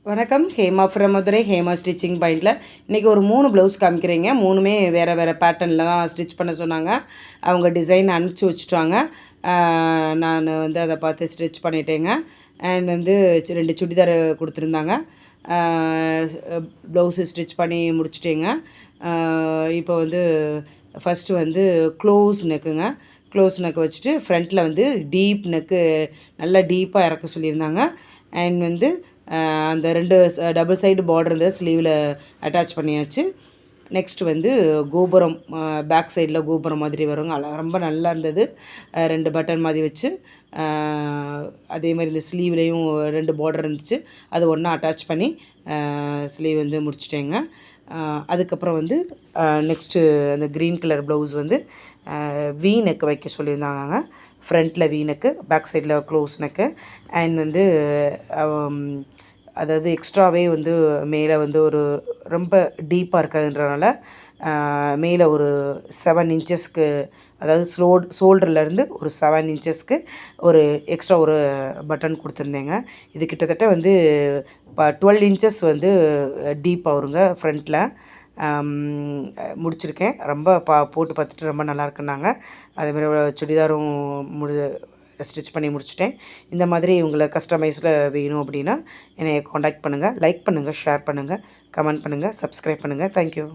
வணக்கம். Hema from Madurai. Hema stitching பாயிண்டில் இன்றைக்கி ஒரு 3 ப்ளவுஸ் காமிக்கிறேங்க. 3மே வேறு வேறு பேட்டர்னில் தான் ஸ்டிச் பண்ண சொன்னாங்க. அவங்க டிசைன் அனுப்பிச்சி வச்சுட்டாங்க. நான் வந்து அதை பார்த்து ஸ்டிச் பண்ணிட்டேங்க. அண்ட் வந்து 2 சுடிதார் கொடுத்துருந்தாங்க. ப்ளவுஸு ஸ்டிச் பண்ணி முடிச்சிட்டேங்க. இப்போ வந்து ஃபஸ்ட்டு வந்து க்ளோஸ் நெக்குங்க. க்ளோஸ் நெக் வச்சுட்டு ஃப்ரண்ட்டில் வந்து டீப் நெக்கு நல்லா டீப்பாக இறக்க சொல்லியிருந்தாங்க. அண்ட் வந்து அந்த 2 டபுள் சைடு பார்டர் இந்த ஸ்லீவில் அட்டாச் பண்ணியாச்சு. நெக்ஸ்ட்டு வந்து கோபுரம், பேக் சைடில் கோபுரம் மாதிரி வருங்க. ரொம்ப நல்லா இருந்தது. 2 பட்டன் மாதிரி வச்சு, அதே மாதிரி இந்த ஸ்லீவ்லேயும் 2 பார்டர் இருந்துச்சு. அது ஒன்றா அட்டாச் பண்ணி ஸ்லீவ் வந்து முடிச்சிட்டேங்க. அதுக்கப்புறம் வந்து நெக்ஸ்ட்டு அந்த க்ரீன் கலர் ப்ளவுஸ் வந்து வி நெக் வைக்க சொல்லியிருந்தாங்க. ஃப்ரண்ட்டில் வி நெக்கு, பேக் சைடில் க்ளோஸ் நெக்கு. அண்ட் வந்து அதாவது எக்ஸ்ட்ராவே வந்து மேலே வந்து ஒரு ரொம்ப டீப்பாக இருக்காதுன்றனால மேலே ஒரு 7 இன்ச்சஸ்க்கு, அதாவது ஷோல்டர்லேருந்து ஒரு 7 இன்ச்சஸ்க்கு ஒரு எக்ஸ்ட்ரா ஒரு பட்டன் கொடுத்துருந்தேங்க. இது கிட்டத்தட்ட வந்து 12 இன்ச்சஸ் வந்து டீப்பாக வருங்க ஃப்ரண்ட்டில். முடிச்சிருக்கேன். ரொம்ப போட்டு பார்த்துட்டு ரொம்ப நல்லாயிருக்குன்னாங்க. அதேமாதிரி சுடிதாரும் ஸ்டிச் பண்ணி முடிச்சிட்டேன். இந்த மாதிரி உங்களை கஸ்டமைஸில் வேணும் அப்படின்னா என்னை காண்டாக்ட் பண்ணுங்கள். லைக் பண்ணுங்கள், ஷேர் பண்ணுங்கள், கமெண்ட் பண்ணுங்கள், சப்ஸ்கிரைப் பண்ணுங்கள். தேங்க்யூ.